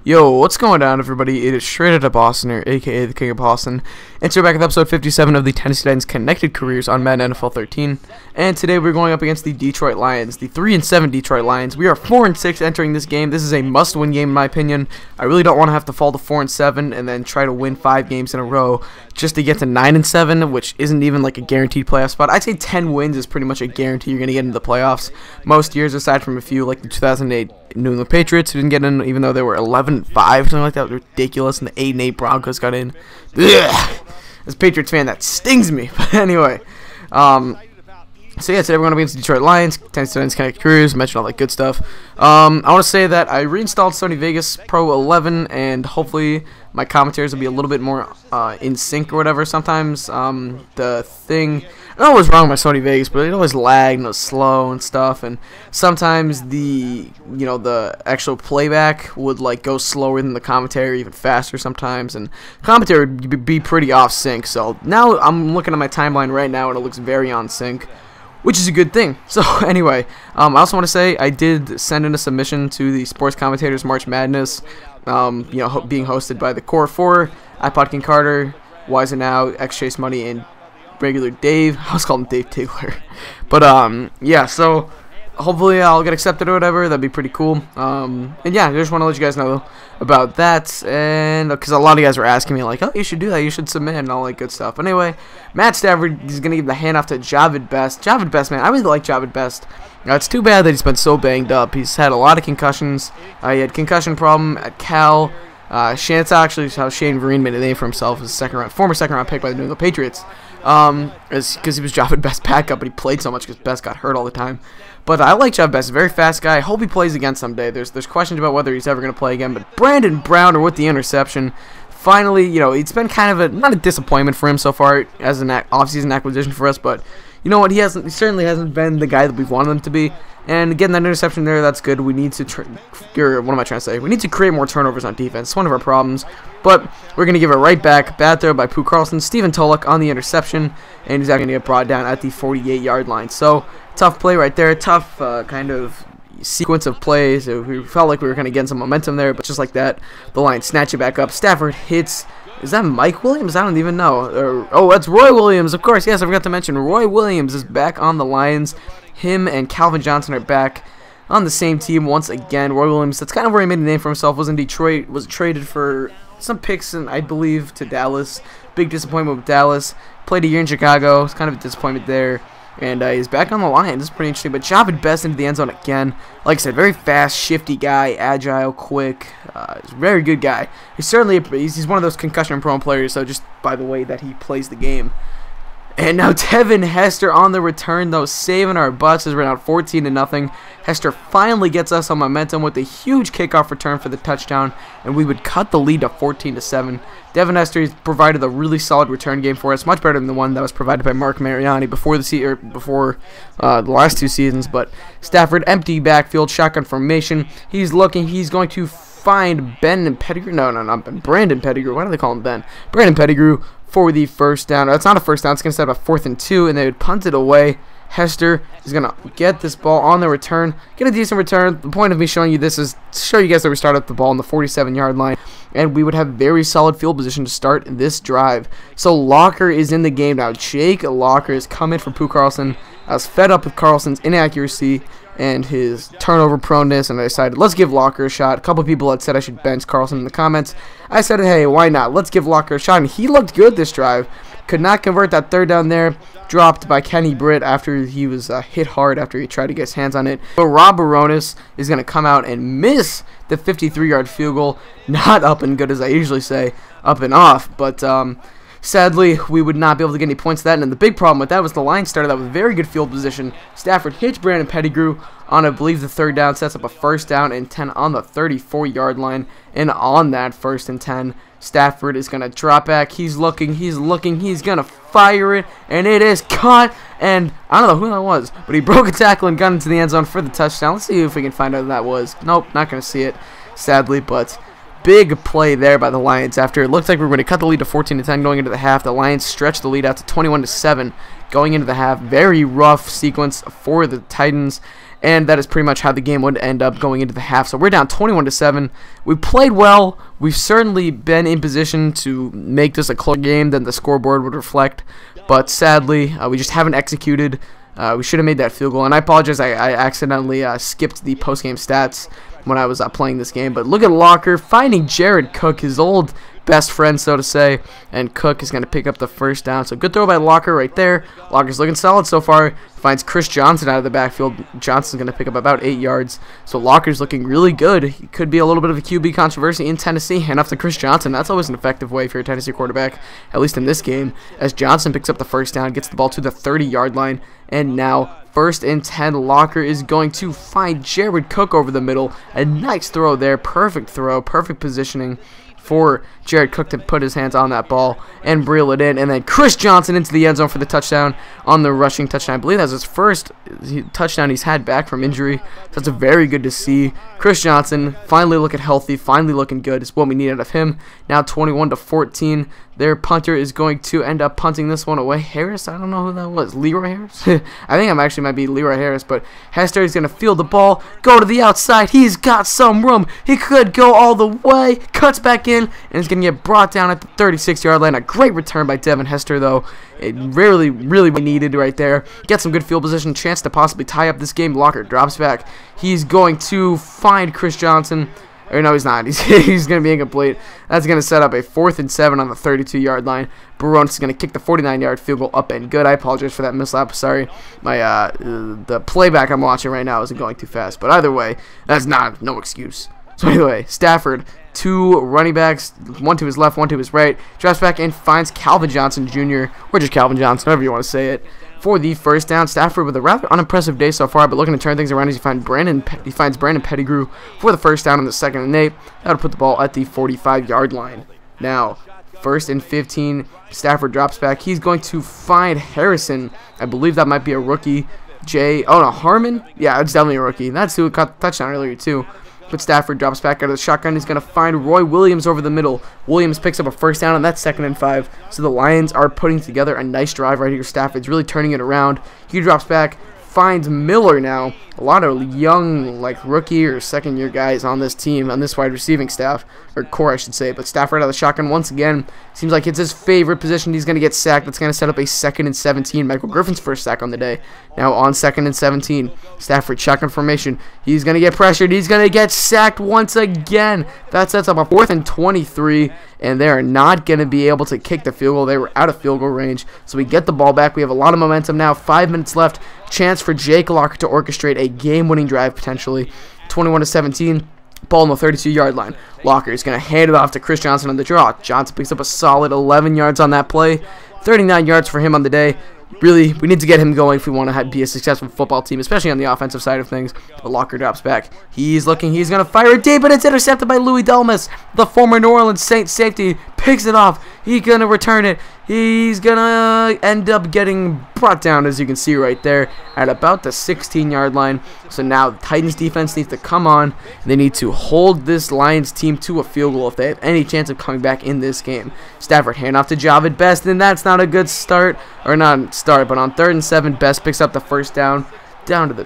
Yo, what's going on, everybody? It is Straight Outta Bostoner, aka the King of Boston, and so we're back with episode 57 of the Tennessee Titans Connected Careers on Madden NFL 13. And today we're going up against the Detroit Lions, the 3-7 Detroit Lions. We are 4-6 entering this game. This is a must-win game in my opinion. I really don't want to have to fall to 4-7 and then try to win 5 games in a row just to get to 9-7, which isn't even like a guaranteed playoff spot. I'd say 10 wins is pretty much a guarantee you're going to get into the playoffs most years, aside from a few like the 2008 New England Patriots who didn't get in, even though they were 11-5, something like that. It was ridiculous, and the 8-8 Broncos got in. Ugh. As a Patriots fan, that stings me. But anyway, so yeah, today we're going to be against the Detroit Lions, Tennessee Titans Connected Careers, mention all that good stuff. I want to say that I reinstalled Sony Vegas Pro 11, and hopefully my commentaries will be a little bit more in sync or whatever. Sometimes the thing, I don't know what was wrong with my Sony Vegas, but it always lagged and it was slow and stuff, and sometimes the actual playback would like go slower than the commentary, even faster sometimes, and commentary would be pretty off sync. So now I'm looking at my timeline right now and it looks very on sync, which is a good thing. So anyway, I also want to say I did send in a submission to the Sports Commentators March Madness, being hosted by the Core 4, iPod King Carter, Wiser Now, X Chase Money, and regular Dave. I was calling him Dave Tigler. But yeah, so hopefully I'll get accepted or whatever. That'd be pretty cool. And yeah, I just want to let you guys know about that, and because a lot of you guys were asking me like, oh, you should do that, you should submit and all that good stuff. But anyway, Matt Stafford is gonna give the handoff to Javid Best. Javid Best, man, I really like Javid Best. It's too bad that he's been so banged up. He's had a lot of concussions. He had concussion problem at Cal. That's actually how Shane Vereen made a name for himself as a former second round pick by the New England Patriots. Because he was Javid Best's backup, but he played so much because Best got hurt all the time. But I like Javid Best, a very fast guy. I hope he plays again someday. There's questions about whether he's ever going to play again. But Brandon Browner with the interception. Finally, it's been kind of not a disappointment for him so far as an offseason acquisition for us, but you know what? He certainly hasn't been the guy that we've wanted him to be. And getting that interception there, that's good. We need to, what am I trying to say? We need to create more turnovers on defense. It's one of our problems. But we're going to give it right back. Bad throw by Pooh Carlson. Stephen Tulloch on the interception. And he's going to get brought down at the 48-yard line. So, tough play right there. Tough kind of sequence of plays. We felt like we were kind of getting some momentum there. But just like that, the Lions snatch it back up. Stafford hits. Is that Mike Williams? I don't even know. Oh, that's Roy Williams, of course. Yes, I forgot to mention. Roy Williams is back on the Lions. Him and Calvin Johnson are back on the same team once again. Roy Williams, that's kind of where he made a name for himself. Was in Detroit. Was traded for some picks, I believe, to Dallas. Big disappointment with Dallas. Played a year in Chicago. It's kind of a disappointment there. And he's back on the Lions. It's pretty interesting. But Javid Best into the end zone again. Like I said, very fast, shifty guy, agile, quick. He's a very good guy. He's one of those concussion-prone players. So just by the way that he plays the game. And now Devin Hester on the return, though, saving our butts as we're down 14-0. Hester finally gets us on momentum with a huge kickoff return for the touchdown, and we would cut the lead to 14-7. Devin Hester has provided a really solid return game for us, much better than the one that was provided by Mark Mariani before the last 2 seasons. But Stafford, empty backfield, shotgun formation. He's looking. He's going to find Brandon Pettigrew. Why do they call him Ben? Brandon Pettigrew for the first down. It's not a first down. It's going to set up a 4th and 2, and they would punt it away. Hester is going to get this ball on the return, get a decent return. The point of me showing you this is to show you guys that we start up the ball on the 47-yard line, and we would have very solid field position to start this drive. So Locker is in the game now. Jake Locker is coming for Pooh Carlson. I was fed up with Carlson's inaccuracy and his turnover proneness, and I decided, let's give Locker a shot. A couple of people had said I should bench Carlson in the comments. I said, hey, why not? Let's give Locker a shot, and he looked good this drive. Could not convert that 3rd down there. Dropped by Kenny Britt after he was hit hard after he tried to get his hands on it. But Rob Baronis is going to come out and miss the 53-yard field goal. Not up and good, as I usually say, up and off, but sadly, we would not be able to get any points to that, and the big problem with that was the line started out with very good field position. Stafford hits Brandon Pettigrew on, I believe, the 3rd down, sets up a 1st down and 10 on the 34-yard line, and on that 1st and 10, Stafford is going to drop back. He's looking, he's going to fire it, and it is caught, and I don't know who that was, but he broke a tackle and got into the end zone for the touchdown. Let's see if we can find out who that was. Nope, not going to see it, sadly, but big play there by the Lions after it looked like we were going to cut the lead to 14-10 going into the half. The Lions stretched the lead out to 21-7 going into the half. Very rough sequence for the Titans. and that is pretty much how the game would end up going into the half. So we're down 21-7. We played well. We've certainly been in position to make this a closer game than the scoreboard would reflect, but sadly, we just haven't executed. We should have made that field goal, and I apologize, I accidentally skipped the post-game stats when I was playing this game. But look at Locker finding Jared Cook, his old best friend, so to say, and Cook is going to pick up the first down. So good throw by Locker right there. Locker's looking solid so far. Finds Chris Johnson out of the backfield. Johnson's going to pick up about 8 yards. So Locker's looking really good. He could be a little bit of a QB controversy in Tennessee. Hand off to Chris Johnson. That's always an effective way if you're a Tennessee quarterback, at least in this game, as Johnson picks up the first down, gets the ball to the 30-yard line, and now 1st and 10. Locker is going to find Jared Cook over the middle. A nice throw there. Perfect throw. Perfect positioning for Jared Cook to put his hands on that ball and reel it in. And then Chris Johnson into the end zone for the touchdown on the rushing touchdown. I believe that's his first touchdown he's had back from injury. So that's very good to see. Chris Johnson finally looking healthy, finally looking good is what we need out of him. Now 21-14. Their punter is going to end up punting this one away. Harris, I don't know who that was. Leroy Harris? I think it might be Leroy Harris, but Hester is going to field the ball, go to the outside. He's got some room. He could go all the way. Cuts back in, and is going to get brought down at the 36-yard line. A great return by Devin Hester, though. It really needed right there. Get some good field position, chance to possibly tie up this game. Locker drops back. He's going to find Chris Johnson. Or no, he's not. He's going to be incomplete. That's going to set up a 4th and 7 on the 32-yard line. Bronson is going to kick the 49-yard field goal up and good. I apologize for that mislap. Sorry. My the playback I'm watching right now isn't going too fast. But either way, that's no excuse. So anyway, Stafford, 2 running backs, one to his left, one to his right, drops back and finds Calvin Johnson Jr., or just Calvin Johnson, however you want to say it, for the first down. Stafford with a rather unimpressive day so far, but looking to turn things around as he finds Brandon Pettigrew for the first down on the 2nd and 8. That'll put the ball at the 45-yard line. Now, 1st and 15, Stafford drops back. He's going to find Harrison. I believe that might be a rookie. Harmon? Yeah, it's definitely a rookie. That's who caught the touchdown earlier, too. But Stafford drops back out of the shotgun. He's going to find Roy Williams over the middle. Williams picks up a first down on that 2nd and 5. So the Lions are putting together a nice drive right here. Stafford's really turning it around. He drops back, finds Miller now. A lot of young, like, rookie or second-year guys on this team, on this wide receiving staff, or core, I should say. But Stafford out of the shotgun once again. Seems like it's his favorite position. He's going to get sacked. That's going to set up a 2nd and 17. Michael Griffin's first sack on the day. Now on 2nd and 17. Stafford shotgun formation. He's going to get pressured. He's going to get sacked once again. That sets up a 4th and 23. And they are not going to be able to kick the field goal. They were out of field goal range. So we get the ball back. We have a lot of momentum now. 5 minutes left. Chance for Jake Locker to orchestrate a game-winning drive potentially. 21-17. Ball on the 32-yard line. Locker is going to hand it off to Chris Johnson on the draw. Johnson picks up a solid 11 yards on that play. 39 yards for him on the day. Really, we need to get him going if we want to be a successful football team, especially on the offensive side of things. But Locker drops back. He's looking. He's going to fire it deep, but it's intercepted by Louis Delmas. The former New Orleans Saints safety picks it off. He's going to return it. He's going to end up getting brought down, as you can see right there, at about the 16-yard line. So now the Titans defense needs to come on. They need to hold this Lions team to a field goal if they have any chance of coming back in this game. Stafford handoff to Javid Best, and that's not a good start. Or not start, but on 3rd and 7, Best picks up the first down to the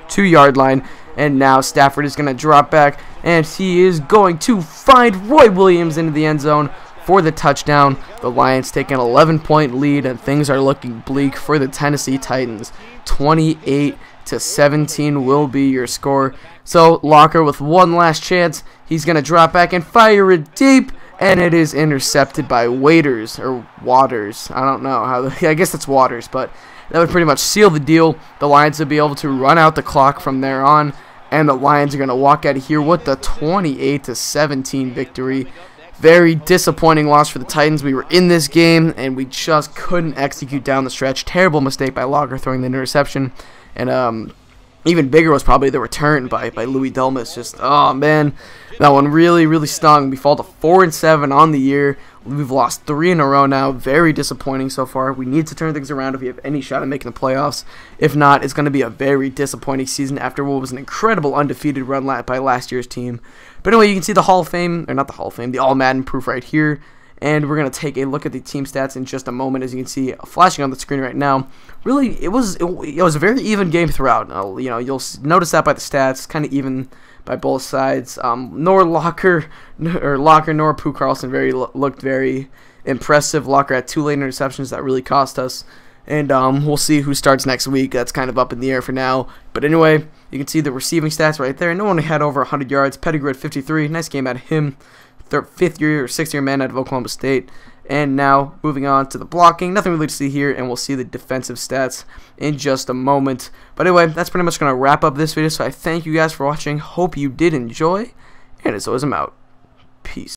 2-yard line. And now Stafford is going to drop back, and he is going to find Roy Williams into the end zone for the touchdown. The Lions take an 11-point lead, and things are looking bleak for the Tennessee Titans. 28-17 will be your score. So Locker with one last chance. He's going to drop back and fire it deep, and it is intercepted by Waters. I don't know how. I guess it's Waters, but that would pretty much seal the deal. The Lions would be able to run out the clock from there on, and the Lions are going to walk out of here with the 28-17 victory. Very disappointing loss for the Titans. We were in this game, and we just couldn't execute down the stretch. Terrible mistake by Locker throwing the interception. And even bigger was probably the return by Louis Delmas. Just, oh, man, that one really stung. We fall to 4-7 on the year. We've lost 3 in a row now. Very disappointing so far. We need to turn things around if we have any shot at making the playoffs. If not, it's going to be a very disappointing season after what was an incredible undefeated run by last year's team. But anyway, you can see the Hall of Fame, or not the Hall of Fame, the All Madden proof right here. and we're going to take a look at the team stats in just a moment. As you can see flashing on the screen right now, really it was a very even game throughout. You'll notice that by the stats, kind of even by both sides. Nor Locker nor Pooh Carlson looked very impressive. Locker had 2 late interceptions that really cost us. And we'll see who starts next week. That's kind of up in the air for now. But anyway, you can see the receiving stats right there. No one had over 100 yards. Pettigrew at 53. Nice game out of him. 5th year or 6th year man out of Oklahoma State. And now moving on to the blocking. Nothing really to see here. And we'll see the defensive stats in just a moment. But anyway, that's pretty much going to wrap up this video. So I thank you guys for watching. Hope you did enjoy. And as always, I'm out. Peace.